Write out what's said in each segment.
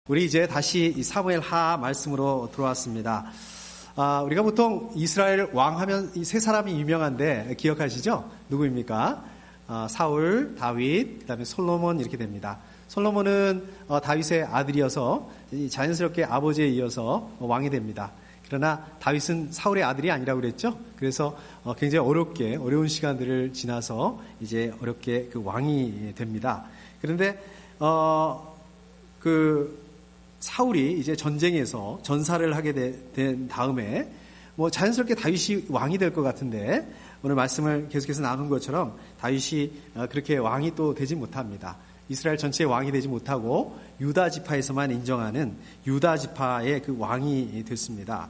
우리 이제 다시 이 사무엘 하 말씀으로 들어왔습니다. 우리가 보통 이스라엘 왕 하면 이 세 사람이 유명한데 기억하시죠? 누구입니까? 사울, 다윗, 그다음에 솔로몬 이렇게 됩니다. 솔로몬은 다윗의 아들이어서 자연스럽게 아버지에 이어서 왕이 됩니다. 그러나 다윗은 사울의 아들이 아니라고 그랬죠. 그래서 굉장히 어려운 시간들을 지나서 이제 어렵게 그 왕이 됩니다. 그런데 사울이 이제 전쟁에서 전사를 하게 된 다음에 자연스럽게 다윗이 왕이 될 것 같은데 오늘 말씀을 계속해서 나눈 것처럼 다윗이 그렇게 왕이 또 되지 못합니다. 이스라엘 전체의 왕이 되지 못하고 유다 지파에서만 인정하는 유다 지파의 그 왕이 됐습니다.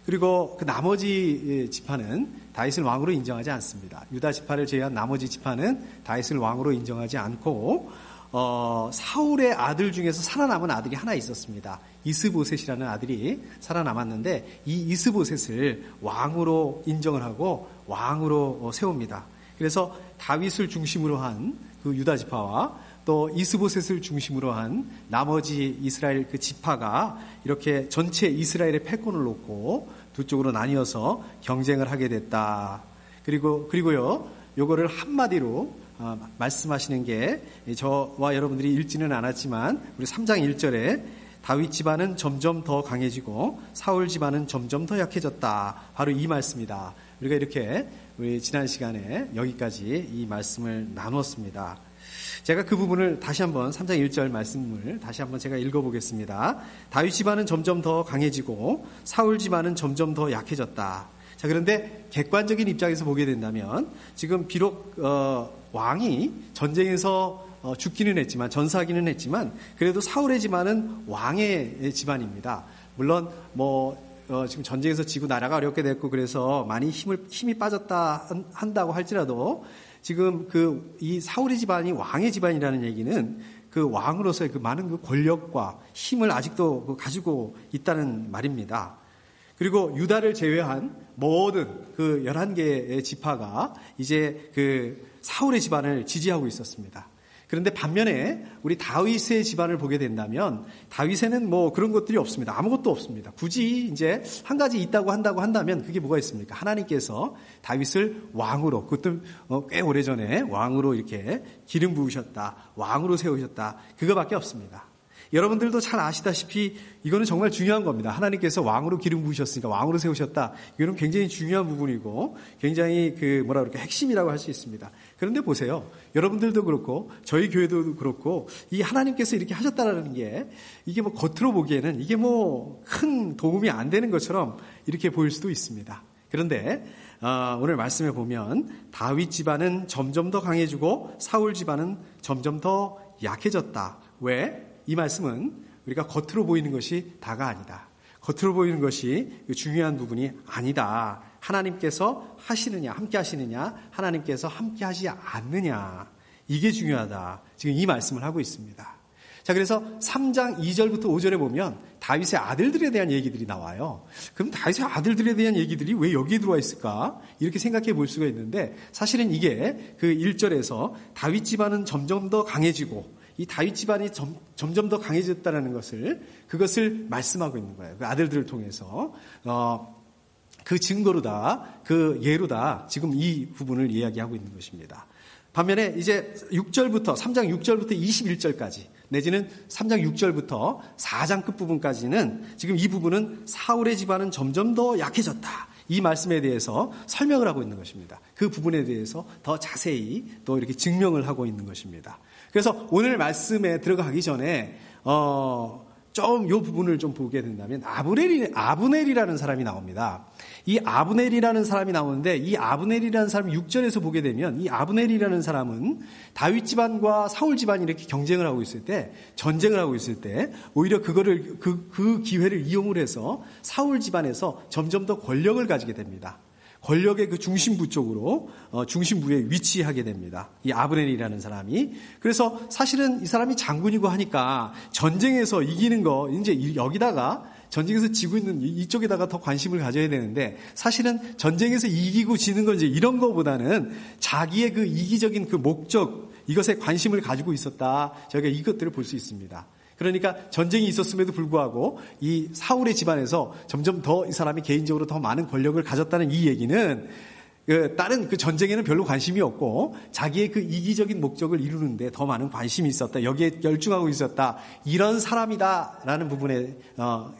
그리고 그 나머지 지파는 다윗을 왕으로 인정하지 않습니다. 유다 지파를 제외한 나머지 지파는 다윗을 왕으로 인정하지 않고 사울의 아들 중에서 살아남은 아들이 하나 있었습니다. 이스보셋이라는 아들이 살아남았는데 이 이스보셋을 왕으로 인정을 하고 왕으로 세웁니다. 그래서 다윗을 중심으로 한 그 유다 지파와 또 이스보셋을 중심으로 한 나머지 이스라엘 그 지파가 이렇게 전체 이스라엘의 패권을 놓고 두 쪽으로 나뉘어서 경쟁을 하게 됐다. 그리고요, 요거를 한마디로 말씀하시는 게 저와 여러분들이 읽지는 않았지만 우리 3장 1절에 다윗 집안은 점점 더 강해지고 사울 집안은 점점 더 약해졌다. 바로 이 말씀이다. 우리가 이렇게 우리 지난 시간에 여기까지 이 말씀을 나누었습니다. 제가 그 부분을 다시 한번 3장 1절 말씀을 다시 한번 제가 읽어보겠습니다. 다윗 집안은 점점 더 강해지고 사울 집안은 점점 더 약해졌다. 자, 그런데 객관적인 입장에서 보게 된다면 지금 비록 왕이 전쟁에서 죽기는 했지만 전사하기는 했지만 그래도 사울의 집안은 왕의 집안입니다. 물론 지금 전쟁에서 지고 나라가 어렵게 됐고 그래서 많이 힘이 빠졌다 한다고 할지라도 지금 이 사울의 집안이 왕의 집안이라는 얘기는 그 왕으로서의 그 많은 그 권력과 힘을 아직도 가지고 있다는 말입니다. 그리고 유다를 제외한 모든 그 11개의 지파가 이제 그 사울의 집안을 지지하고 있었습니다. 그런데 반면에 우리 다윗의 집안을 보게 된다면 다윗에는 그런 것들이 없습니다. 아무것도 없습니다. 굳이 이제 한 가지 있다고 한다면 그게 뭐가 있습니까? 하나님께서 다윗을 왕으로, 그것도 꽤 오래전에 왕으로 이렇게 기름 부으셨다. 왕으로 세우셨다. 그거밖에 없습니다. 여러분들도 잘 아시다시피 이거는 정말 중요한 겁니다. 하나님께서 왕으로 기름 부으셨으니까 왕으로 세우셨다. 이거는 굉장히 중요한 부분이고 굉장히 핵심이라고 할 수 있습니다. 그런데 보세요. 여러분들도 그렇고 저희 교회도 그렇고 이 하나님께서 이렇게 하셨다라는 게 이게 겉으로 보기에는 이게 큰 도움이 안 되는 것처럼 이렇게 보일 수도 있습니다. 그런데 오늘 말씀에 보면 다윗 집안은 점점 더 강해지고 사울 집안은 점점 더 약해졌다. 왜? 이 말씀은 우리가 겉으로 보이는 것이 다가 아니다. 겉으로 보이는 것이 중요한 부분이 아니다. 하나님께서 하시느냐, 함께 하시느냐, 하나님께서 함께 하지 않느냐. 이게 중요하다. 지금 이 말씀을 하고 있습니다. 자, 그래서 3장 2절부터 5절에 보면 다윗의 아들들에 대한 얘기들이 나와요. 그럼 다윗의 아들들에 대한 얘기들이 왜 여기에 들어와 있을까? 이렇게 생각해 볼 수가 있는데 사실은 이게 그 1절에서 다윗 집안은 점점 더 강해지고 이 다윗 집안이 점점 더 강해졌다는 그것을 말씀하고 있는 거예요. 그 아들들을 통해서. 그 증거로다, 그 예로다, 지금 이 부분을 이야기하고 있는 것입니다. 반면에 이제 6절부터, 3장 6절부터 21절까지, 내지는 3장 6절부터 4장 끝부분까지는 지금 이 부분은 사울의 집안은 점점 더 약해졌다. 이 말씀에 대해서 설명을 하고 있는 것입니다. 그 부분에 대해서 더 자세히 또 이렇게 증명을 하고 있는 것입니다. 그래서 오늘 말씀에 들어가기 전에 이 부분을 좀 보게 된다면 아브넬이라는 사람이 나옵니다. 이 아브넬이라는 사람이 나오는데 이 아브넬이라는 사람이 6절에서 보게 되면 이 아브넬이라는 사람은 다윗 집안과 사울 집안이 이렇게 경쟁을 하고 있을 때, 전쟁을 하고 있을 때 오히려 그거를 그 기회를 이용을 해서 사울 집안에서 점점 더 권력을 가지게 됩니다. 권력의 그 중심부 쪽으로 중심부에 위치하게 됩니다. 이 아브넬이라는 사람이. 그래서 사실은 이 사람이 장군이고 하니까 전쟁에서 이기는 거 이제 여기다가 전쟁에서 지고 있는 이쪽에다가 더 관심을 가져야 되는데 사실은 전쟁에서 이기고 지는 건 이제 이런 거보다는 자기의 그 이기적인 그 목적 이것에 관심을 가지고 있었다. 저희가 이것들을 볼 수 있습니다. 그러니까 전쟁이 있었음에도 불구하고 이 사울의 집안에서 점점 더 이 사람이 개인적으로 더 많은 권력을 가졌다는 이 얘기는 다른 그 전쟁에는 별로 관심이 없고 자기의 그 이기적인 목적을 이루는데 더 많은 관심이 있었다. 여기에 열중하고 있었다. 이런 사람이다라는 부분에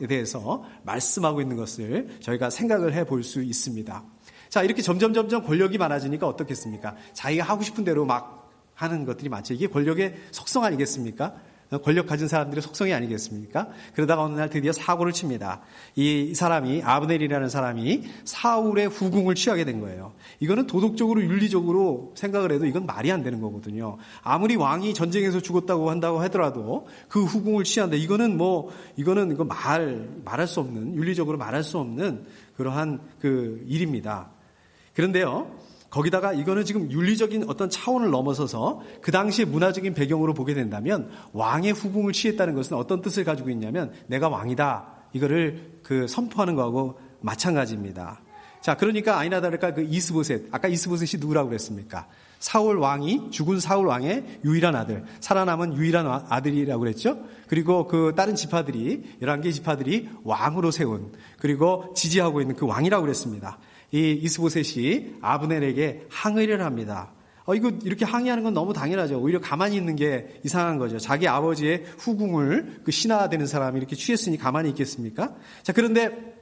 대해서 말씀하고 있는 것을 저희가 생각을 해볼 수 있습니다. 자, 이렇게 점점 권력이 많아지니까 어떻겠습니까? 자기가 하고 싶은 대로 막 하는 것들이 많죠. 이게 권력의 속성 아니겠습니까? 권력 가진 사람들의 속성이 아니겠습니까? 그러다가 어느 날 드디어 사고를 칩니다. 이 사람이, 아브넬이라는 사람이 사울의 후궁을 취하게 된 거예요. 이거는 도덕적으로 윤리적으로 생각을 해도 이건 말이 안 되는 거거든요. 아무리 왕이 전쟁에서 죽었다고 한다고 하더라도 그 후궁을 취한다. 이거는 말할 수 없는, 윤리적으로 말할 수 없는 그러한 그 일입니다. 그런데요, 거기다가 이거는 지금 윤리적인 어떤 차원을 넘어서서 그 당시의 문화적인 배경으로 보게 된다면 왕의 후궁을 취했다는 것은 어떤 뜻을 가지고 있냐면 내가 왕이다. 이거를 선포하는 거하고 마찬가지입니다. 자, 그러니까 아니나 다를까 그 이스보셋, 아까 이스보셋이 누구라고 그랬습니까? 사울 왕이, 죽은 사울 왕의 유일한 아들, 살아남은 유일한 아들이라고 그랬죠? 그리고 그 다른 지파들이, 11개 지파들이 왕으로 세운, 그리고 지지하고 있는 그 왕이라고 그랬습니다. 이 이스보셋이 아브넬에게 항의를 합니다. 이거 이렇게 항의하는 건 너무 당연하죠. 오히려 가만히 있는 게 이상한 거죠. 자기 아버지의 후궁을 그 신하되는 사람이 이렇게 취했으니 가만히 있겠습니까? 자, 그런데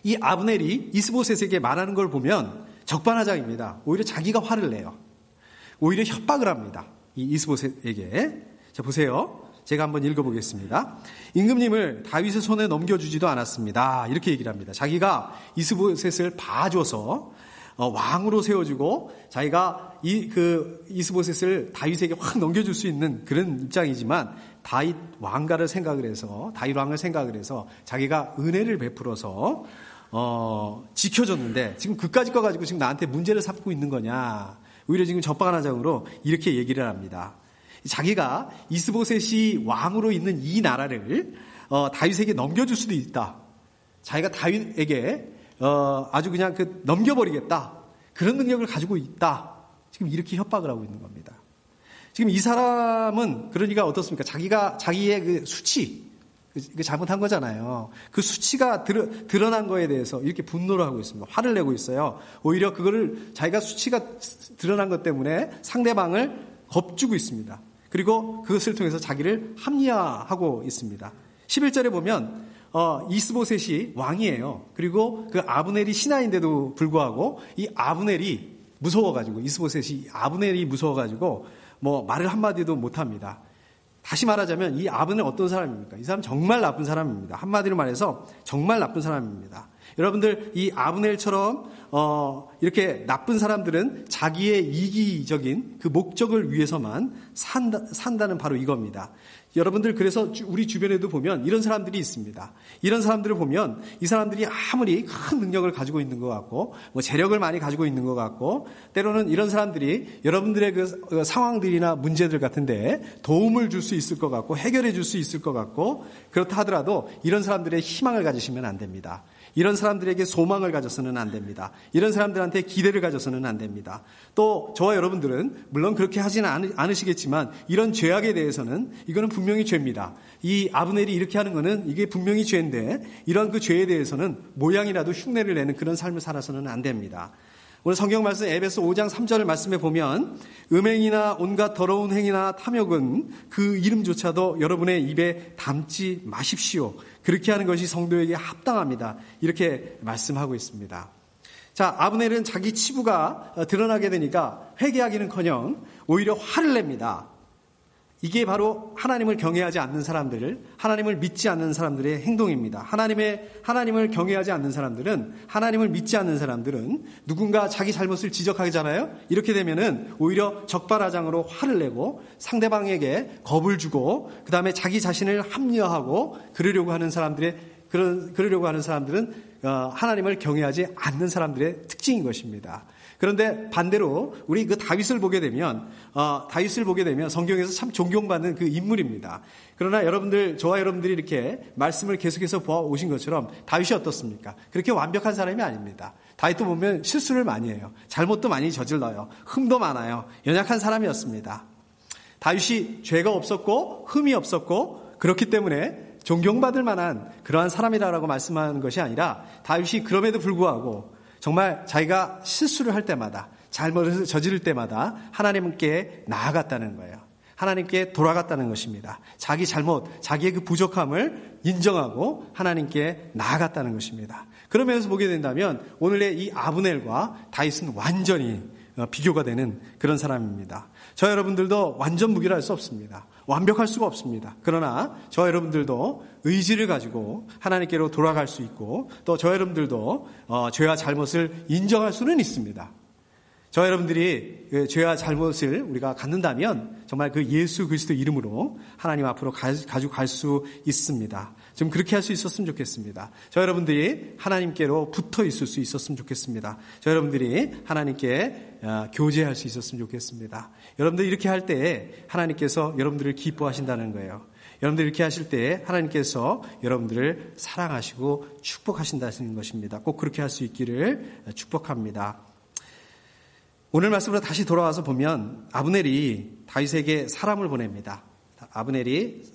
이 아브넬이 이스보셋에게 말하는 걸 보면 적반하장입니다. 오히려 자기가 화를 내요. 오히려 협박을 합니다. 이 이스보셋에게. 자, 보세요. 제가 한번 읽어보겠습니다. 임금님을 다윗의 손에 넘겨주지도 않았습니다. 이렇게 얘기를 합니다. 자기가 이스보셋을 봐줘서 왕으로 세워주고 자기가 이스보셋을 다윗에게 확 넘겨줄 수 있는 그런 입장이지만 다윗 왕가를 생각을 해서 다윗 왕을 생각을 해서 자기가 은혜를 베풀어서 지켜줬는데 지금 그까짓 거 가지고 지금 나한테 문제를 삼고 있는 거냐. 오히려 지금 적반하장으로 이렇게 얘기를 합니다. 자기가 이스보셋이 왕으로 있는 이 나라를 다윗에게 넘겨줄 수도 있다. 자기가 다윗에게 아주 그냥 넘겨버리겠다. 그런 능력을 가지고 있다. 지금 이렇게 협박을 하고 있는 겁니다. 지금 이 사람은 그러니까 어떻습니까? 자기의 그 수치, 잘못한 거잖아요. 그 수치가 드러난 거에 대해서 이렇게 분노를 하고 있습니다. 화를 내고 있어요. 오히려 그거를 자기가 수치가 드러난 것 때문에 상대방을 겁주고 있습니다. 그리고 그것을 통해서 자기를 합리화하고 있습니다. 11절에 보면 이스보셋이 왕이에요. 그리고 그 아브넬이 신하인데도 불구하고 이 아브넬이 무서워가지고 이스보셋이 아브넬이 무서워가지고 말을 한마디도 못합니다. 다시 말하자면 이 아브넬은 어떤 사람입니까? 이 사람 정말 나쁜 사람입니다. 한마디로 말해서 정말 나쁜 사람입니다. 여러분들 이 아브넬처럼 이렇게 나쁜 사람들은 자기의 이기적인 그 목적을 위해서만 산다는 바로 이겁니다. 여러분들 그래서 우리 주변에도 보면 이런 사람들이 있습니다. 이런 사람들을 보면 이 사람들이 아무리 큰 능력을 가지고 있는 것 같고 재력을 많이 가지고 있는 것 같고 때로는 이런 사람들이 여러분들의 그 상황들이나 문제들 같은데 도움을 줄 수 있을 것 같고 해결해 줄 수 있을 것 같고 그렇다 하더라도 이런 사람들의 희망을 가지시면 안 됩니다. 이런 사람들에게 소망을 가져서는 안 됩니다. 이런 사람들한테 기대를 가져서는 안 됩니다. 또 저와 여러분들은 물론 그렇게 하지는 않으시겠지만 이런 죄악에 대해서는 이거는 분명히 죄입니다. 이 아브넬이 이렇게 하는 거는 이게 분명히 죄인데 이런 그 죄에 대해서는 모양이라도 흉내를 내는 그런 삶을 살아서는 안 됩니다. 오늘 성경 말씀 에베소 5장 3절 말씀에 보면 음행이나 온갖 더러운 행위나 탐욕은 그 이름조차도 여러분의 입에 담지 마십시오. 그렇게 하는 것이 성도에게 합당합니다. 이렇게 말씀하고 있습니다. 자, 아브넬은 자기 치부가 드러나게 되니까 회개하기는커녕 오히려 화를 냅니다. 이게 바로 하나님을 경외하지 않는 사람들, 하나님을 믿지 않는 사람들의 행동입니다. 하나님을 경외하지 않는 사람들은, 하나님을 믿지 않는 사람들은 누군가 자기 잘못을 지적하잖아요. 이렇게 되면은 오히려 적반하장으로 화를 내고 상대방에게 겁을 주고 그 다음에 자기 자신을 합리화하고 그러려고 하는 사람들은 하나님을 경외하지 않는 사람들의 특징인 것입니다. 그런데 반대로 우리 그 다윗을 보게 되면 성경에서 참 존경받는 그 인물입니다. 그러나 저와 여러분들이 이렇게 말씀을 계속해서 보아오신 것처럼 다윗이 어떻습니까? 그렇게 완벽한 사람이 아닙니다. 다윗도 보면 실수를 많이 해요. 잘못도 많이 저질러요. 흠도 많아요. 연약한 사람이었습니다. 다윗이 죄가 없었고 흠이 없었고 그렇기 때문에 존경받을 만한 그러한 사람이라고 말씀하는 것이 아니라 다윗이 그럼에도 불구하고 정말 자기가 실수를 할 때마다 잘못을 저지를 때마다 하나님께 나아갔다는 거예요. 하나님께 돌아갔다는 것입니다. 자기 잘못, 자기의 그 부족함을 인정하고 하나님께 나아갔다는 것입니다. 그러면서 보게 된다면 오늘의 이 아브넬과 다윗은 완전히 비교가 되는 그런 사람입니다. 저 여러분들도 완전 무결할 수 없습니다. 완벽할 수가 없습니다. 그러나 저 여러분들도 의지를 가지고 하나님께로 돌아갈 수 있고 또 저 여러분들도 죄와 잘못을 인정할 수는 있습니다. 저 여러분들이 죄와 잘못을 우리가 갖는다면 정말 그 예수 그리스도 이름으로 하나님 앞으로 가지고 갈 수 있습니다. 좀 그렇게 할 수 있었으면 좋겠습니다. 저 여러분들이 하나님께로 붙어 있을 수 있었으면 좋겠습니다. 저 여러분들이 하나님께 교제할 수 있었으면 좋겠습니다. 여러분들 이렇게 할 때 하나님께서 여러분들을 기뻐하신다는 거예요. 여러분들 이렇게 하실 때 하나님께서 여러분들을 사랑하시고 축복하신다는 것입니다. 꼭 그렇게 할 수 있기를 축복합니다. 오늘 말씀으로 다시 돌아와서 보면 아브넬이 다윗에게 사람을 보냅니다. 아브넬이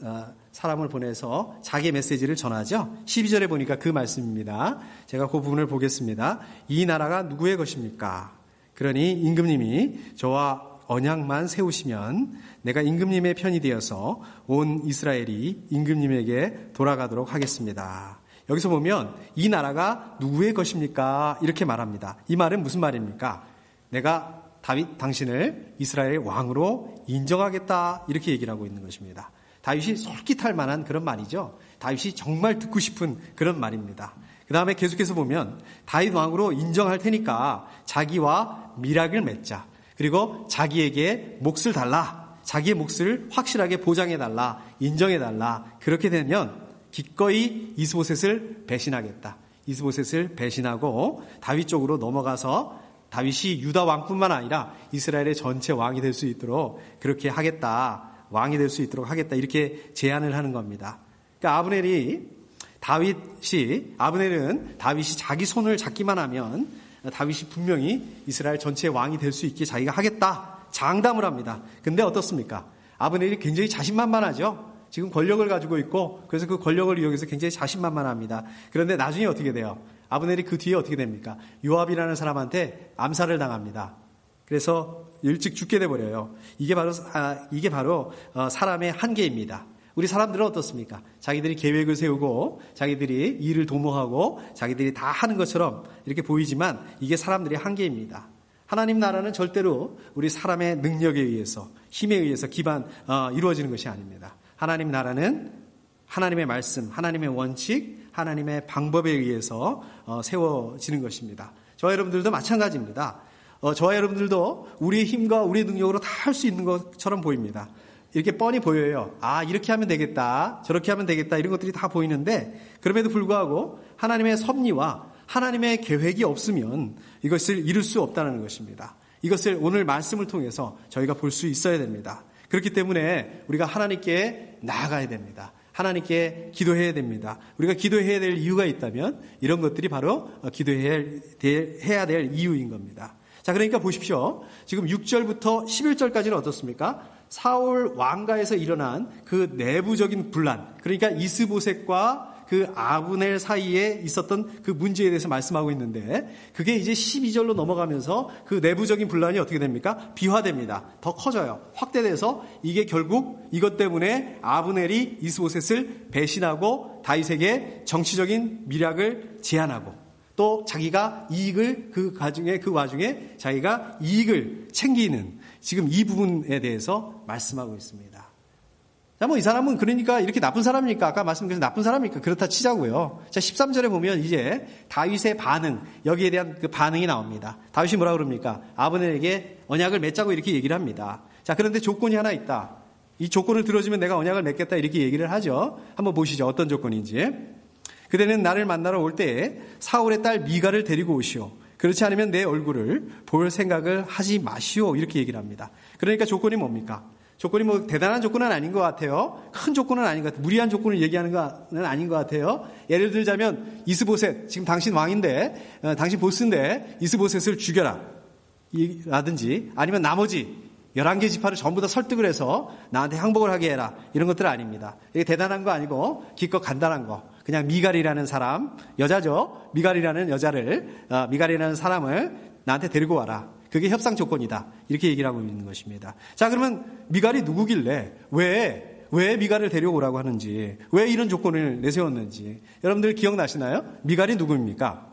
사람을 보내서 자기의 메시지를 전하죠. 12절에 보니까 그 말씀입니다. 제가 그 부분을 보겠습니다. 이 나라가 누구의 것입니까? 그러니 임금님이 저와 언약만 세우시면 내가 임금님의 편이 되어서 온 이스라엘이 임금님에게 돌아가도록 하겠습니다. 여기서 보면 이 나라가 누구의 것입니까? 이렇게 말합니다. 이 말은 무슨 말입니까? 내가 다윗 당신을 이스라엘의 왕으로 인정하겠다 이렇게 얘기를 하고 있는 것입니다. 다윗이 솔깃할 만한 그런 말이죠. 다윗이 정말 듣고 싶은 그런 말입니다. 그 다음에 계속해서 보면 다윗 왕으로 인정할 테니까 자기와 밀약을 맺자. 그리고 자기에게 몫을 달라. 자기의 몫을 확실하게 보장해달라. 인정해달라. 그렇게 되면 기꺼이 이스보셋을 배신하겠다. 이스보셋을 배신하고 다윗 쪽으로 넘어가서 다윗이 유다 왕뿐만 아니라 이스라엘의 전체 왕이 될 수 있도록 그렇게 하겠다. 왕이 될 수 있도록 하겠다. 이렇게 제안을 하는 겁니다. 그러니까 아브넬은 다윗이 자기 손을 잡기만 하면 다윗이 분명히 이스라엘 전체의 왕이 될 수 있게 자기가 하겠다. 장담을 합니다. 근데 어떻습니까? 아브넬이 굉장히 자신만만하죠. 지금 권력을 가지고 있고 그래서 그 권력을 이용해서 굉장히 자신만만합니다. 그런데 나중에 어떻게 돼요? 아브넬이 그 뒤에 어떻게 됩니까? 요압이라는 사람한테 암살을 당합니다. 그래서 일찍 죽게 돼버려요. 이게 바로 사람의 한계입니다. 우리 사람들은 어떻습니까? 자기들이 계획을 세우고 자기들이 일을 도모하고 자기들이 다 하는 것처럼 이렇게 보이지만 이게 사람들의 한계입니다. 하나님 나라는 절대로 우리 사람의 능력에 의해서 힘에 의해서 이루어지는 것이 아닙니다. 하나님 나라는 하나님의 말씀, 하나님의 원칙, 하나님의 방법에 의해서 세워지는 것입니다. 저와 여러분들도 마찬가지입니다. 저와 여러분들도 우리의 힘과 우리의 능력으로 다 할 수 있는 것처럼 보입니다. 이렇게 뻔히 보여요. 이렇게 하면 되겠다, 저렇게 하면 되겠다 이런 것들이 다 보이는데 그럼에도 불구하고 하나님의 섭리와 하나님의 계획이 없으면 이것을 이룰 수 없다는 것입니다. 이것을 오늘 말씀을 통해서 저희가 볼 수 있어야 됩니다. 그렇기 때문에 우리가 하나님께 나아가야 됩니다. 하나님께 기도해야 됩니다. 우리가 기도해야 될 이유가 있다면 이런 것들이 바로 기도해야 될 이유인 겁니다. 자, 그러니까 보십시오. 지금 6절부터 11절까지는 어떻습니까? 사울 왕가에서 일어난 그 내부적인 분란, 그러니까 이스보셋과 그 아브넬 사이에 있었던 그 문제에 대해서 말씀하고 있는데 그게 이제 12절로 넘어가면서 그 내부적인 분란이 어떻게 됩니까? 비화됩니다. 더 커져요. 확대돼서 이게 결국 이것 때문에 아브넬이 이스보셋을 배신하고 다윗에게 정치적인 밀약을 제안하고 또 자기가 이익을 그 와중에 자기가 이익을 챙기는 지금 이 부분에 대해서 말씀하고 있습니다. 자, 이 사람은 그러니까 이렇게 나쁜 사람입니까? 아까 말씀드린 나쁜 사람입니까? 그렇다 치자고요. 자, 13절에 보면 이제 다윗의 반응, 여기에 대한 그 반응이 나옵니다. 다윗이 뭐라 그럽니까? 아브넬에게 언약을 맺자고 이렇게 얘기를 합니다. 자, 그런데 조건이 하나 있다. 이 조건을 들어주면 내가 언약을 맺겠다 이렇게 얘기를 하죠. 한번 보시죠. 어떤 조건인지. 그대는 나를 만나러 올 때에 사울의 딸 미가를 데리고 오시오. 그렇지 않으면 내 얼굴을 볼 생각을 하지 마시오. 이렇게 얘기를 합니다. 그러니까 조건이 뭡니까? 조건이 대단한 조건은 아닌 것 같아요. 큰 조건은 아닌 것 같아요. 무리한 조건을 얘기하는 건 아닌 것 같아요. 예를 들자면 이스보셋, 지금 당신 왕인데, 당신 보스인데 이스보셋을 죽여라. 라든지 아니면 나머지 11개 지파를 전부 다 설득을 해서 나한테 항복을 하게 해라. 이런 것들 아닙니다. 이게 대단한 거 아니고 기껏 간단한 거. 그냥 미갈이라는 사람, 여자죠. 미갈이라는 사람을 나한테 데리고 와라. 그게 협상 조건이다. 이렇게 얘기를 하고 있는 것입니다. 자, 그러면 미갈이 누구길래 왜 미갈을 데려오라고 하는지, 왜 이런 조건을 내세웠는지 여러분들 기억나시나요? 미갈이 누굽니까?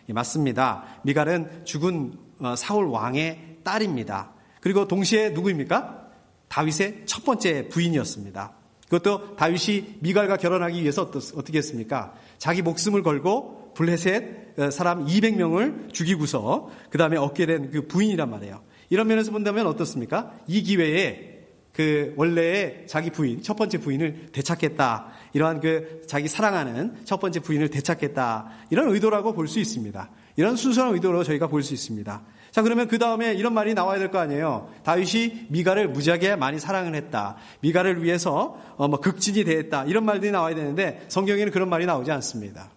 예, 맞습니다. 미갈은 죽은 사울 왕의 딸입니다. 그리고 동시에 누구입니까? 다윗의 첫 번째 부인이었습니다. 그것도 다윗이 미갈과 결혼하기 위해서 어떻게 했습니까? 자기 목숨을 걸고 블레셋 사람 200명을 죽이고서 그 다음에 얻게 된 그 부인이란 말이에요. 이런 면에서 본다면 어떻습니까? 이 기회에 그 원래의 자기 부인, 첫 번째 부인을 되찾겠다. 이러한 그 자기 사랑하는 첫 번째 부인을 되찾겠다. 이런 의도라고 볼 수 있습니다. 이런 순수한 의도로 저희가 볼 수 있습니다. 자, 그러면 그 다음에 이런 말이 나와야 될 거 아니에요. 다윗이 미갈을 무지하게 많이 사랑을 했다. 미갈을 위해서 극진이 대했다. 이런 말들이 나와야 되는데 성경에는 그런 말이 나오지 않습니다.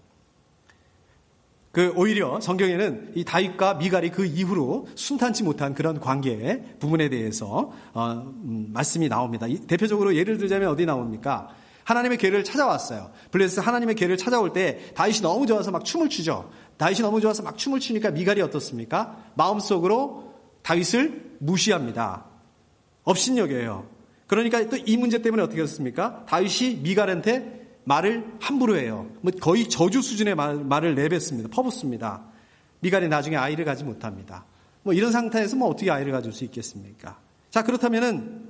오히려 성경에는 이 다윗과 미갈이 그 이후로 순탄치 못한 그런 관계 부분에 대해서 말씀이 나옵니다. 대표적으로 예를 들자면 어디 나옵니까? 하나님의 궤를 찾아왔어요. 블레셋 하나님의 궤를 찾아올 때 다윗이 너무 좋아서 막 춤을 추죠. 다윗이 너무 좋아서 막 춤을 추니까 미갈이 어떻습니까? 마음속으로 다윗을 무시합니다. 업신여겨요. 그러니까 또 이 문제 때문에 어떻게 했습니까? 다윗이 미갈한테 말을 함부로 해요. 거의 저주 수준의 말을 내뱉습니다. 퍼붓습니다. 미갈이 나중에 아이를 가지 못합니다. 이런 상태에서 어떻게 아이를 가질 수 있겠습니까? 자, 그렇다면은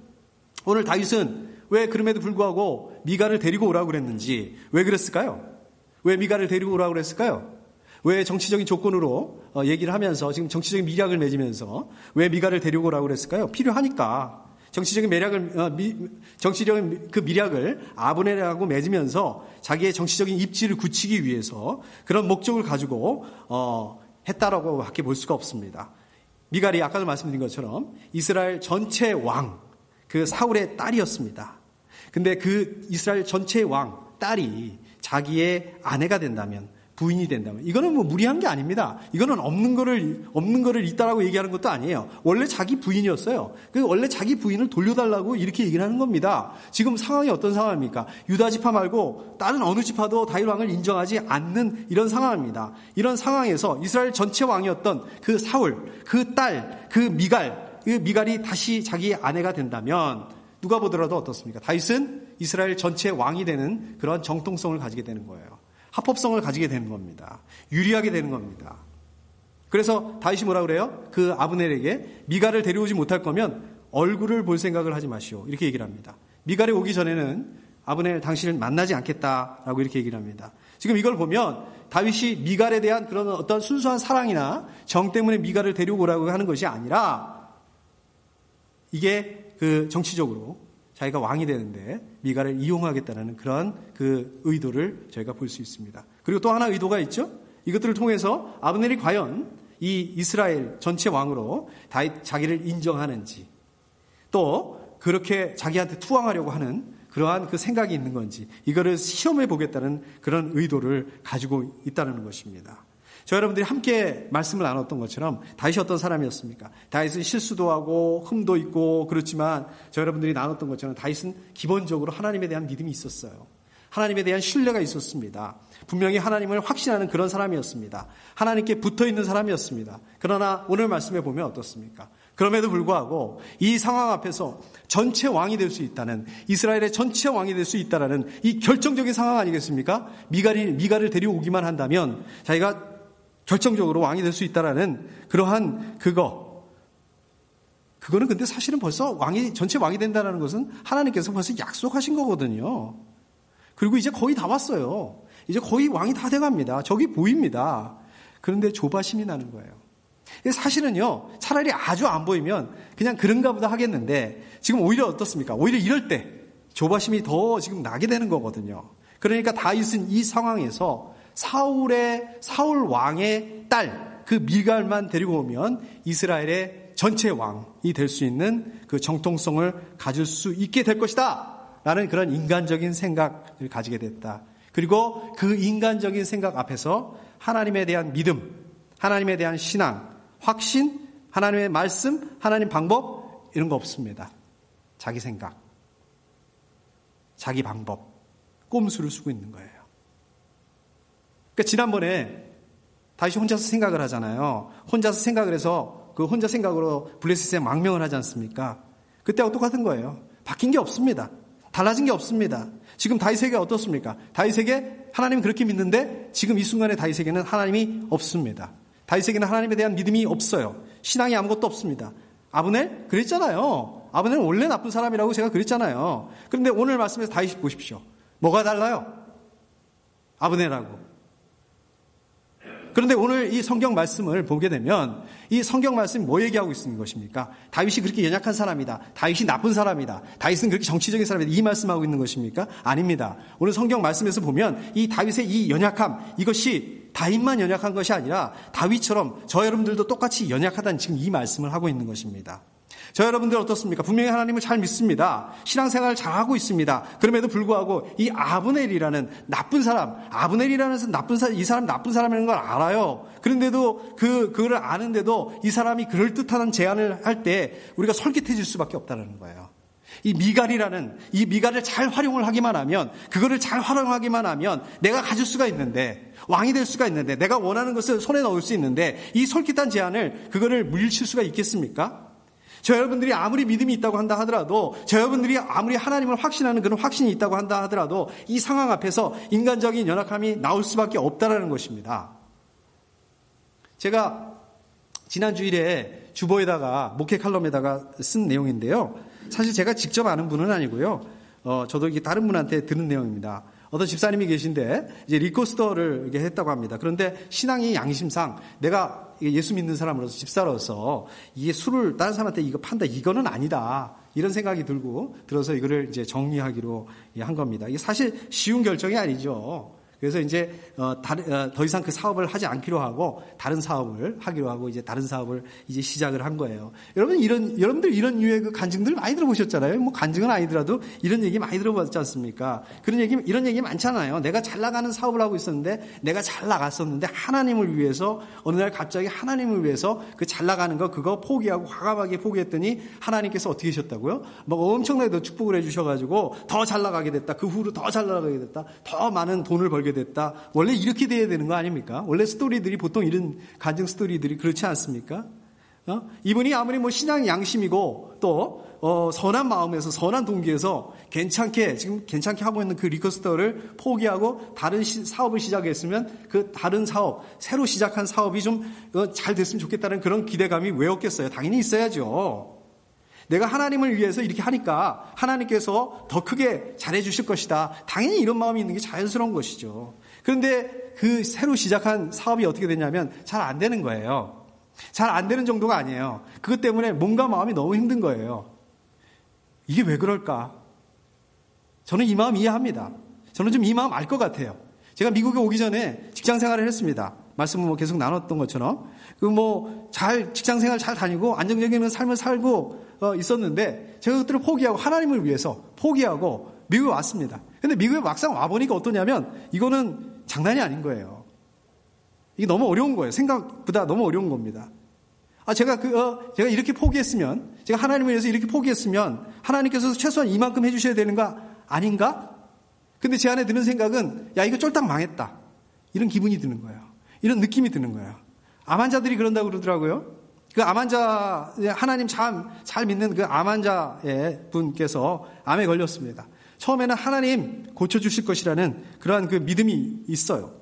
오늘 다윗은 왜 그럼에도 불구하고 미갈을 데리고 오라고 그랬는지, 왜 그랬을까요? 왜 미갈을 데리고 오라고 그랬을까요? 왜 정치적인 조건으로 얘기를 하면서 지금 정치적인 미략을 맺으면서 왜 미갈을 데리고 오라고 그랬을까요? 필요하니까. 정치적인 그 미략을 아브넬하고 맺으면서 자기의 정치적인 입지를 굳히기 위해서 그런 목적을 가지고 했다라고 밖에 볼 수가 없습니다. 미갈이 아까도 말씀드린 것처럼 이스라엘 전체 왕, 그 사울의 딸이었습니다. 근데 그 이스라엘 전체 왕 딸이 자기의 아내가 된다면, 부인이 된다면, 이거는 무리한 게 아닙니다. 이거는 없는 거를 있다라고 얘기하는 것도 아니에요. 원래 자기 부인이었어요. 원래 자기 부인을 돌려달라고 이렇게 얘기를 하는 겁니다. 지금 상황이 어떤 상황입니까? 유다 지파 말고 다른 어느 지파도 다윗 왕을 인정하지 않는 이런 상황입니다. 이런 상황에서 이스라엘 전체 왕이었던 그 사울, 그 딸, 그 미갈이 다시 자기 아내가 된다면 누가 보더라도 어떻습니까? 다윗은 이스라엘 전체 왕이 되는 그런 정통성을 가지게 되는 거예요. 합법성을 가지게 되는 겁니다. 유리하게 되는 겁니다. 그래서 다윗이 뭐라 그래요? 그 아브넬에게 미갈을 데려오지 못할 거면 얼굴을 볼 생각을 하지 마시오. 이렇게 얘기를 합니다. 미갈이 오기 전에는 아브넬 당신을 만나지 않겠다라고 이렇게 얘기를 합니다. 지금 이걸 보면 다윗이 미갈에 대한 그런 어떤 순수한 사랑이나 정 때문에 미갈을 데려오라고 하는 것이 아니라 이게 그 정치적으로 자기가 왕이 되는데 미갈을 이용하겠다는 그런 그 의도를 저희가 볼 수 있습니다. 그리고 또 하나 의도가 있죠. 이것들을 통해서 아브넬이 과연 이 이스라엘 전체 왕으로 다윗 자기를 인정하는지, 또 그렇게 자기한테 투항하려고 하는 그러한 그 생각이 있는 건지, 이거를 시험해 보겠다는 그런 의도를 가지고 있다는 것입니다. 저 여러분들이 함께 말씀을 나눴던 것처럼 다윗이 어떤 사람이었습니까? 다윗은 실수도 하고 흠도 있고 그렇지만 저 여러분들이 나눴던 것처럼 다윗은 기본적으로 하나님에 대한 믿음이 있었어요. 하나님에 대한 신뢰가 있었습니다. 분명히 하나님을 확신하는 그런 사람이었습니다. 하나님께 붙어있는 사람이었습니다. 그러나 오늘 말씀해 보면 어떻습니까? 그럼에도 불구하고 이 상황 앞에서 전체 왕이 될 수 있다는, 이스라엘의 전체 왕이 될 수 있다는 이 결정적인 상황 아니겠습니까? 미갈을 데려오기만 한다면 자기가 결정적으로 왕이 될 수 있다라는 그러한 그거는 근데 사실은 벌써 전체 왕이 된다는 것은 하나님께서 벌써 약속하신 거거든요. 그리고 이제 거의 다 왔어요. 이제 거의 왕이 다 돼갑니다. 저기 보입니다. 그런데 조바심이 나는 거예요. 사실은요, 차라리 아주 안 보이면 그냥 그런가 보다 하겠는데 지금 오히려 어떻습니까? 오히려 이럴 때 조바심이 더 지금 나게 되는 거거든요. 그러니까 다윗은 이 상황에서 사울 왕의 딸, 그 미갈만 데리고 오면 이스라엘의 전체 왕이 될 수 있는 그 정통성을 가질 수 있게 될 것이다 라는 그런 인간적인 생각을 가지게 됐다. 그리고 그 인간적인 생각 앞에서 하나님에 대한 믿음, 하나님에 대한 신앙, 확신, 하나님의 말씀, 하나님 방법 이런 거 없습니다. 자기 생각, 자기 방법, 꼼수를 쓰고 있는 거예요. 그러니까 지난번에 다윗이 혼자서 생각을 하잖아요. 혼자서 생각을 해서 그 혼자 생각으로 블레셋에 망명을 하지 않습니까? 그때하고 똑같은 거예요. 바뀐 게 없습니다. 달라진 게 없습니다. 지금 다윗에게 어떻습니까? 다윗에게 하나님이 그렇게 믿는데 지금 이 순간에 다윗에게는 하나님이 없습니다. 다윗에게는 하나님에 대한 믿음이 없어요. 신앙이 아무것도 없습니다. 아브넬 그랬잖아요. 아브넬은 원래 나쁜 사람이라고 제가 그랬잖아요. 그런데 오늘 말씀에서 다윗 보십시오. 뭐가 달라요? 아브넬하고. 그런데 오늘 이 성경 말씀을 보게 되면 이 성경 말씀이 뭐 얘기하고 있는 것입니까? 다윗이 그렇게 연약한 사람이다. 다윗이 나쁜 사람이다. 다윗은 그렇게 정치적인 사람이다. 이 말씀하고 있는 것입니까? 아닙니다. 오늘 성경 말씀에서 보면 이 다윗의 이 연약함, 이것이 다윗만 연약한 것이 아니라 다윗처럼 저 여러분들도 똑같이 연약하다는 지금 이 말씀을 하고 있는 것입니다. 저 여러분들 어떻습니까? 분명히 하나님을 잘 믿습니다. 신앙생활을 잘하고 있습니다. 그럼에도 불구하고 이 아브넬이라는 나쁜 사람, 아브넬이라는 나쁜 사람, 이 사람 나쁜 사람이라는 걸 알아요. 그런데도 그거를 아는데도 이 사람이 그럴듯한 제안을 할 때 우리가 솔깃해질 수밖에 없다는 거예요. 이 미갈을 잘 활용을 하기만 하면, 그거를 잘 활용하기만 하면 내가 가질 수가 있는데, 왕이 될 수가 있는데, 내가 원하는 것을 손에 넣을 수 있는데, 이 솔깃한 제안을 그거를 물리칠 수가 있겠습니까? 저 여러분들이 아무리 믿음이 있다고 한다 하더라도, 저 여러분들이 아무리 하나님을 확신하는 그런 확신이 있다고 한다 하더라도 이 상황 앞에서 인간적인 연약함이 나올 수밖에 없다라는 것입니다. 제가 지난 주일에 주보에다가 목회 칼럼에다가 쓴 내용인데요. 사실 제가 직접 아는 분은 아니고요. 저도 이게 다른 분한테 들은 내용입니다. 어떤 집사님이 계신데 이제 리코스터를 이렇게 했다고 합니다. 그런데 신앙이 양심상 내가 예수 믿는 사람으로서 집사로서 이게 술을 다른 사람한테 이거 판다 이거는 아니다. 이런 생각이 들어서 이거를 이제 정리하기로 한 겁니다. 이게 사실 쉬운 결정이 아니죠. 그래서 이제 더 이상 그 사업을 하지 않기로 하고 다른 사업을 하기로 하고 이제 다른 사업을 이제 시작을 한 거예요. 여러분들 이런 유의 그 간증들 많이 들어보셨잖아요. 뭐 간증은 아니더라도 이런 얘기 많이 들어봤지 않습니까? 이런 얘기 많잖아요. 내가 잘 나가는 사업을 하고 있었는데 내가 잘 나갔었는데 하나님을 위해서 어느 날 갑자기 하나님을 위해서 그 잘 나가는 거 그거 포기하고 과감하게 포기했더니 하나님께서 어떻게 하셨다고요? 막 엄청나게 축복을 해주셔가지고 더 잘 나가게 됐다. 그 후로 더 잘 나가게 됐다. 더 많은 돈을 벌게 됐다. 원래 이렇게 돼야 되는 거 아닙니까? 원래 스토리들이 보통 이런 간증 스토리들이 그렇지 않습니까? 이분이 아무리 뭐 신앙 양심이고 또 선한 마음에서 선한 동기에서 지금 괜찮게 하고 있는 그 리코스터를 포기하고 다른 사업을 시작했으면 그 다른 사업, 새로 시작한 사업이 좀 잘 됐으면 좋겠다는 그런 기대감이 왜 없겠어요? 당연히 있어야죠. 내가 하나님을 위해서 이렇게 하니까 하나님께서 더 크게 잘해 주실 것이다. 당연히 이런 마음이 있는 게 자연스러운 것이죠. 그런데 그 새로 시작한 사업이 어떻게 되냐면 잘 안 되는 거예요. 잘 안 되는 정도가 아니에요. 그것 때문에 몸과 마음이 너무 힘든 거예요. 이게 왜 그럴까? 저는 이 마음 이해합니다. 저는 좀 이 마음 알 것 같아요. 제가 미국에 오기 전에 직장 생활을 했습니다. 말씀을 뭐 계속 나눴던 것처럼. 직장 생활 잘 다니고 안정적인 삶을 살고 있었는데 제가 그것들을 포기하고 하나님을 위해서 포기하고 미국에 왔습니다. 근데 미국에 막상 와보니까 어떠냐면 이거는 장난이 아닌 거예요. 이게 너무 어려운 거예요. 생각보다 너무 어려운 겁니다. 제가 이렇게 포기했으면, 제가 하나님을 위해서 이렇게 포기했으면 하나님께서 최소한 이만큼 해주셔야 되는 거 아닌가? 근데 제 안에 드는 생각은 야 이거 쫄딱 망했다. 이런 기분이 드는 거예요. 이런 느낌이 드는 거예요. 암 환자들이 그런다고 그러더라고요. 그 암 환자, 하나님 잘 믿는 그 암 환자의 분께서 암에 걸렸습니다. 처음에는 하나님 고쳐주실 것이라는 그러한 그 믿음이 있어요.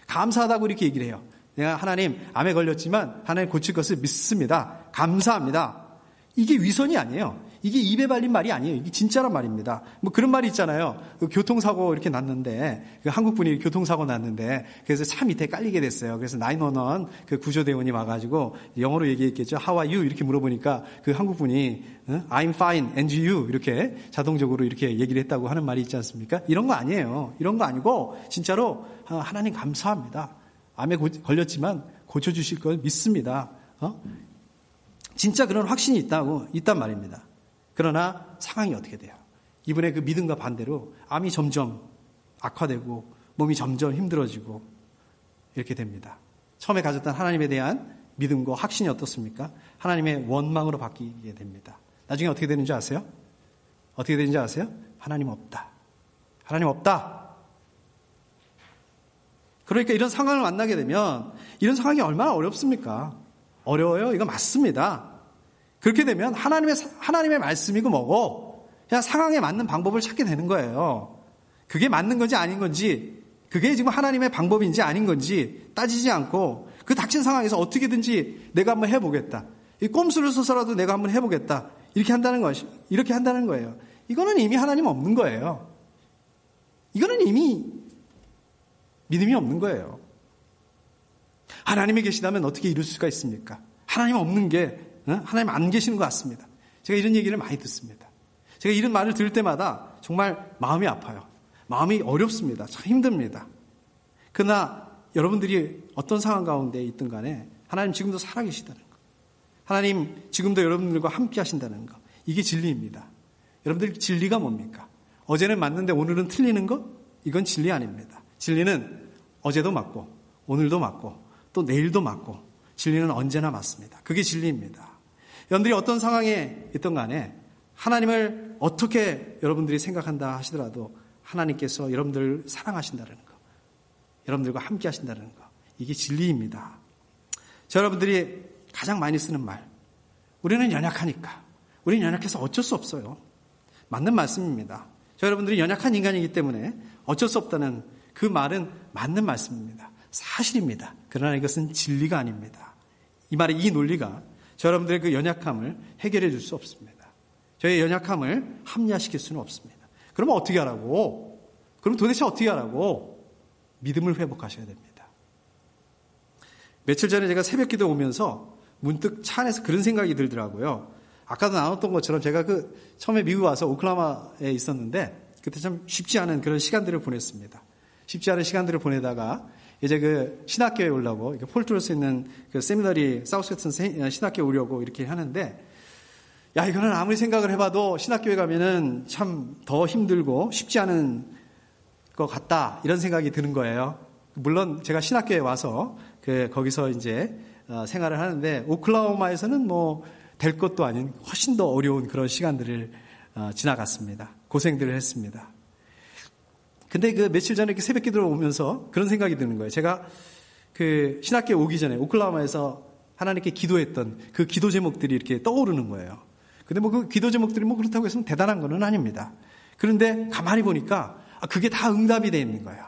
감사하다고 이렇게 얘기를 해요. 내가 하나님 암에 걸렸지만 하나님 고칠 것을 믿습니다. 감사합니다. 이게 위선이 아니에요. 이게 입에 발린 말이 아니에요. 이게 진짜란 말입니다. 뭐 그런 말이 있잖아요. 그 교통사고 이렇게 났는데, 그 한국분이 교통사고 났는데, 그래서 차 밑에 깔리게 됐어요. 그래서 911 그 구조대원이 와가지고 영어로 얘기했겠죠. How are you? 이렇게 물어보니까 그 한국분이 I'm fine and you? 이렇게 자동적으로 이렇게 얘기를 했다고 하는 말이 있지 않습니까? 이런 거 아니에요. 이런 거 아니고 진짜로 하나님 감사합니다. 암에 걸렸지만 고쳐주실 걸 믿습니다. 진짜 그런 확신이 있단 말입니다. 그러나 상황이 어떻게 돼요? 이분의 그 믿음과 반대로 암이 점점 악화되고 몸이 점점 힘들어지고 이렇게 됩니다. 처음에 가졌던 하나님에 대한 믿음과 확신이 어떻습니까? 하나님의 원망으로 바뀌게 됩니다. 나중에 어떻게 되는지 아세요? 어떻게 되는지 아세요? 하나님 없다. 하나님 없다. 그러니까 이런 상황을 만나게 되면 이런 상황이 얼마나 어렵습니까? 어려워요. 이거 맞습니다. 그렇게 되면 하나님의 말씀이고 뭐고 그냥 상황에 맞는 방법을 찾게 되는 거예요. 그게 맞는 건지 아닌 건지, 그게 지금 하나님의 방법인지 아닌 건지 따지지 않고 그 닥친 상황에서 어떻게든지 내가 한번 해보겠다. 이 꼼수를 써서라도 내가 한번 해보겠다. 이렇게 한다는 거예요. 이거는 이미 하나님 없는 거예요. 이거는 이미 믿음이 없는 거예요. 하나님이 계시다면 어떻게 이룰 수가 있습니까? 하나님 없는 게 하나님 안 계시는 것 같습니다. 제가 이런 얘기를 많이 듣습니다. 제가 이런 말을 들을 때마다 정말 마음이 아파요. 마음이 어렵습니다. 참 힘듭니다. 그러나 여러분들이 어떤 상황 가운데 있든 간에 하나님 지금도 살아계시다는 거, 하나님 지금도 여러분들과 함께 하신다는 거, 이게 진리입니다. 여러분들 진리가 뭡니까? 어제는 맞는데 오늘은 틀리는 거? 이건 진리 아닙니다. 진리는 어제도 맞고 오늘도 맞고 또 내일도 맞고 진리는 언제나 맞습니다. 그게 진리입니다. 여러분들이 어떤 상황에 있든 간에 하나님을 어떻게 여러분들이 생각한다 하시더라도 하나님께서 여러분들을 사랑하신다는 거, 여러분들과 함께 하신다는 거, 이게 진리입니다. 여러분들이 가장 많이 쓰는 말, 우리는 연약하니까, 우리는 연약해서 어쩔 수 없어요. 맞는 말씀입니다. 여러분들이 연약한 인간이기 때문에 어쩔 수 없다는 그 말은 맞는 말씀입니다. 사실입니다. 그러나 이것은 진리가 아닙니다. 이 논리가 여러분들의 그 연약함을 해결해 줄 수 없습니다. 저의 연약함을 합리화시킬 수는 없습니다. 그러면 어떻게 하라고? 그럼 도대체 어떻게 하라고? 믿음을 회복하셔야 됩니다. 며칠 전에 제가 새벽기도 오면서 문득 차 안에서 그런 생각이 들더라고요. 아까도 나눴던 것처럼 제가 처음에 미국 와서 오클라호마에 있었는데 그때 참 쉽지 않은 그런 시간들을 보냈습니다. 쉽지 않은 시간들을 보내다가 이제 신학교에 오려고 폴트로스 있는 세미너리 사우스웨스턴 신학교에 오려고 이렇게 하는데, 야, 이거는 아무리 생각을 해봐도 신학교에 가면은 참 더 힘들고 쉽지 않은 것 같다, 이런 생각이 드는 거예요. 물론 제가 신학교에 와서 거기서 이제 생활을 하는데 오클라호마에서는 될 것도 아닌 훨씬 더 어려운 그런 시간들을 지나갔습니다. 고생들을 했습니다. 근데 며칠 전에 새벽 기도를 오면서 그런 생각이 드는 거예요. 제가 신학교에 오기 전에 오클라호마에서 하나님께 기도했던 그 기도 제목들이 이렇게 떠오르는 거예요. 근데 그 기도 제목들이 그렇다고 해서 대단한 건 아닙니다. 그런데 가만히 보니까 그게 다 응답이 되어 있는 거예요.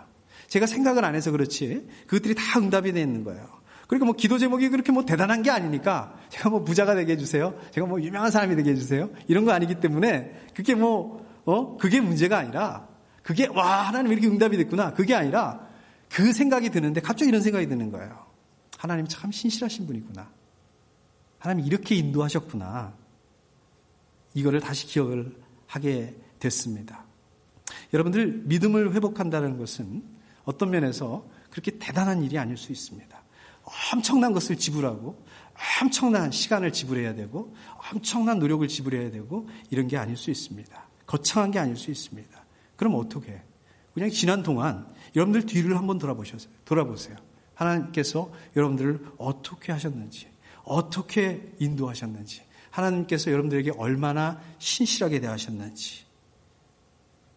제가 생각을 안 해서 그렇지 그것들이 다 응답이 되어 있는 거예요. 그러니까 기도 제목이 그렇게 대단한 게 아니니까 제가 부자가 되게 해주세요, 제가 유명한 사람이 되게 해주세요, 이런 거 아니기 때문에 그게 그게 문제가 아니라, 그게 하나님 이렇게 응답이 됐구나, 그게 아니라 그 생각이 드는데 갑자기 이런 생각이 드는 거예요. 하나님 참 신실하신 분이구나, 하나님 이렇게 인도하셨구나, 이거를 다시 기억을 하게 됐습니다. 여러분들, 믿음을 회복한다는 것은 어떤 면에서 그렇게 대단한 일이 아닐 수 있습니다. 엄청난 것을 지불하고 엄청난 시간을 지불해야 되고 엄청난 노력을 지불해야 되고 이런 게 아닐 수 있습니다. 거창한 게 아닐 수 있습니다. 그럼 어떻게? 그냥 지난 동안 여러분들 뒤를 한번 돌아보세요. 하나님께서 여러분들을 어떻게 하셨는지, 어떻게 인도하셨는지, 하나님께서 여러분들에게 얼마나 신실하게 대하셨는지.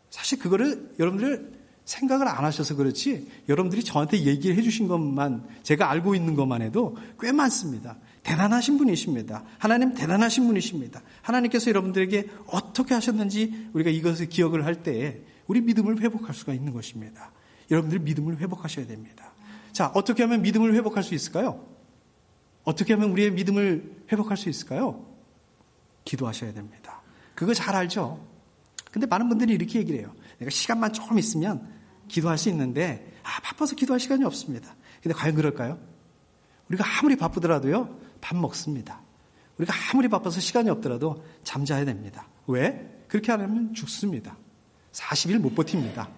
사실 그거를 여러분들 생각을 안 하셔서 그렇지 여러분들이 저한테 얘기를 해주신 것만, 제가 알고 있는 것만 해도 꽤 많습니다. 대단하신 분이십니다. 하나님 대단하신 분이십니다. 하나님께서 여러분들에게 어떻게 하셨는지 우리가 이것을 기억을 할 때에 우리 믿음을 회복할 수가 있는 것입니다. 여러분들 믿음을 회복하셔야 됩니다. 자, 어떻게 하면 믿음을 회복할 수 있을까요? 어떻게 하면 우리의 믿음을 회복할 수 있을까요? 기도하셔야 됩니다. 그거 잘 알죠? 근데 많은 분들이 이렇게 얘기를 해요. 내가 시간만 조금 있으면 기도할 수 있는데 바빠서 기도할 시간이 없습니다. 근데 과연 그럴까요? 우리가 아무리 바쁘더라도요, 밥 먹습니다. 우리가 아무리 바빠서 시간이 없더라도 잠자야 됩니다. 왜? 그렇게 안 하면 죽습니다. 40일 못 버팁니다.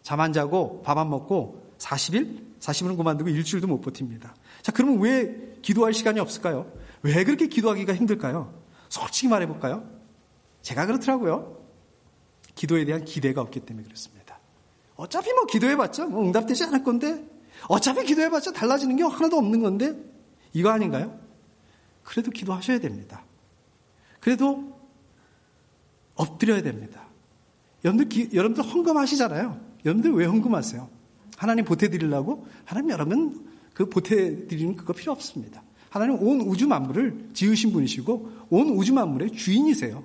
잠 안 자고 밥 안 먹고 40일은 그만두고 일주일도 못 버팁니다. 자, 그러면 왜 기도할 시간이 없을까요? 왜 그렇게 기도하기가 힘들까요? 솔직히 말해볼까요? 제가 그렇더라고요. 기도에 대한 기대가 없기 때문에 그렇습니다. 어차피 기도해봤자 응답되지 않을 건데, 어차피 기도해봤자 달라지는 게 하나도 없는 건데, 이거 아닌가요? 그래도 기도하셔야 됩니다. 그래도 엎드려야 됩니다. 여러분들 헌금하시잖아요. 여러분들 왜 헌금하세요? 하나님 보태드리려고? 하나님 여러분 그 보태드리는 그거 필요 없습니다. 하나님 온 우주 만물을 지으신 분이시고 온 우주 만물의 주인이세요.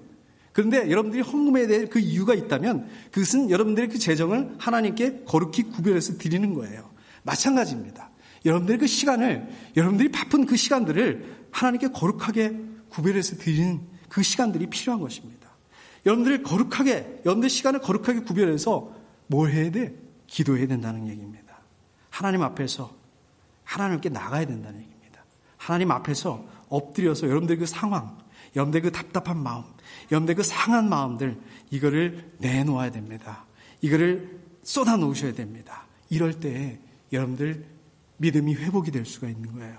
그런데 여러분들이 헌금해야 될 그 이유가 있다면 그것은 여러분들의 그 재정을 하나님께 거룩히 구별해서 드리는 거예요. 마찬가지입니다. 여러분들의 그 시간을, 여러분들이 바쁜 그 시간들을 하나님께 거룩하게 구별해서 드리는 그 시간들이 필요한 것입니다. 여러분들 시간을 거룩하게 구별해서 뭘 해야 돼? 기도해야 된다는 얘기입니다. 하나님 앞에서 하나님께 나가야 된다는 얘기입니다. 하나님 앞에서 엎드려서 여러분들 그 상황, 여러분들 그 답답한 마음, 여러분들 그 상한 마음들 이거를 내놓아야 됩니다. 이거를 쏟아 놓으셔야 됩니다. 이럴 때에 여러분들 믿음이 회복이 될 수가 있는 거예요.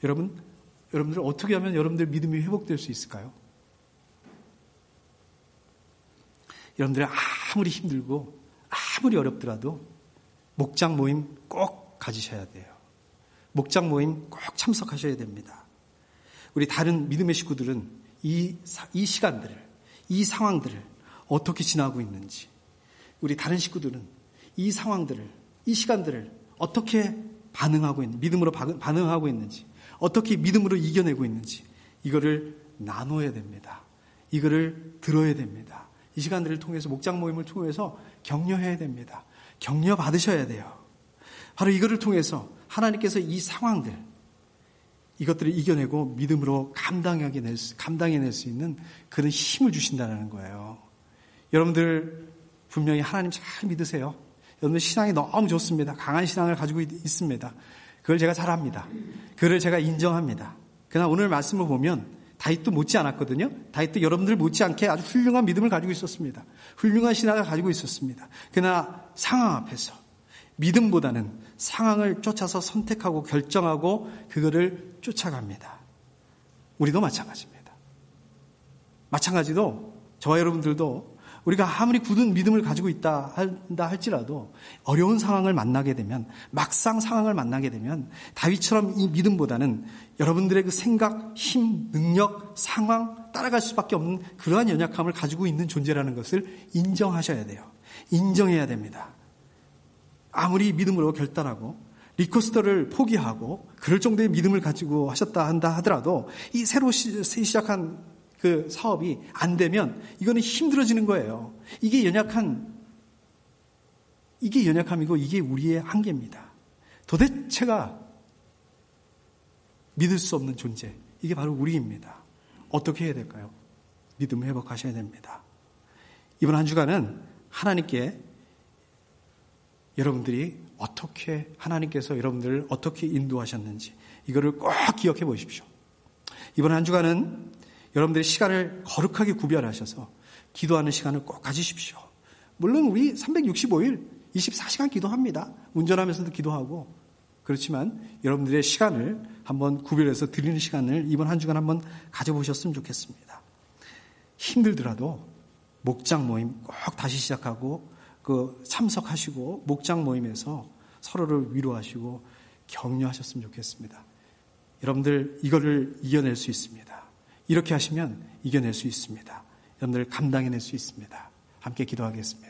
여러분들 어떻게 하면 여러분들 믿음이 회복될 수 있을까요? 여러분들이 아무리 힘들고 아무리 어렵더라도 목장 모임 꼭 가지셔야 돼요. 목장 모임 꼭 참석하셔야 됩니다. 우리 다른 믿음의 식구들은 이 시간들을, 이 상황들을 어떻게 지나고 있는지, 우리 다른 식구들은 이 상황들을, 이 시간들을 어떻게 반응하고 있는지, 믿음으로 반응하고 있는지, 어떻게 믿음으로 이겨내고 있는지 이거를 나눠야 됩니다. 이거를 들어야 됩니다. 이 시간들을 통해서 목장 모임을 통해서 격려해야 됩니다. 격려 받으셔야 돼요. 바로 이거를 통해서 하나님께서 이 상황들, 이것들을 이겨내고 믿음으로 감당해낼 수 있는 그런 힘을 주신다는 거예요. 여러분들 분명히 하나님 잘 믿으세요. 여러분들 신앙이 너무 좋습니다. 강한 신앙을 가지고 있습니다. 그걸 제가 잘 압니다. 그걸 제가 인정합니다. 그러나 오늘 말씀을 보면 다윗도 못지 않았거든요. 다윗도 여러분들 못지않게 아주 훌륭한 믿음을 가지고 있었습니다. 훌륭한 신앙을 가지고 있었습니다. 그러나 상황 앞에서 믿음보다는 상황을 쫓아서 선택하고 결정하고 그거를 쫓아갑니다. 우리도 마찬가지입니다. 마찬가지로 저와 여러분들도 우리가 아무리 굳은 믿음을 가지고 있다 할지라도 어려운 상황을 만나게 되면, 막상 상황을 만나게 되면 다윗처럼 이 믿음보다는 여러분들의 그 생각, 힘, 능력, 상황 따라갈 수밖에 없는 그러한 연약함을 가지고 있는 존재라는 것을 인정하셔야 돼요. 인정해야 됩니다. 아무리 믿음으로 결단하고 리코스터를 포기하고 그럴 정도의 믿음을 가지고 한다 하더라도 이 새로 시작한 그 사업이 안 되면 이거는 힘들어지는 거예요. 이게 연약함이고 이게 우리의 한계입니다. 도대체가 믿을 수 없는 존재, 이게 바로 우리입니다. 어떻게 해야 될까요? 믿음을 회복하셔야 됩니다. 이번 한 주간은 하나님께 여러분들이 하나님께서 여러분들을 어떻게 인도하셨는지 이거를 꼭 기억해 보십시오. 이번 한 주간은 여러분들의 시간을 거룩하게 구별하셔서 기도하는 시간을 꼭 가지십시오. 물론 우리 365일 24시간 기도합니다. 운전하면서도 기도하고. 그렇지만 여러분들의 시간을 한번 구별해서 드리는 시간을 이번 한 주간 한번 가져보셨으면 좋겠습니다. 힘들더라도 목장 모임 꼭 다시 시작하고 참석하시고 목장 모임에서 서로를 위로하시고 격려하셨으면 좋겠습니다. 여러분들 이거를 이겨낼 수 있습니다. 이렇게 하시면 이겨낼 수 있습니다. 여러분들 감당해낼 수 있습니다. 함께 기도하겠습니다.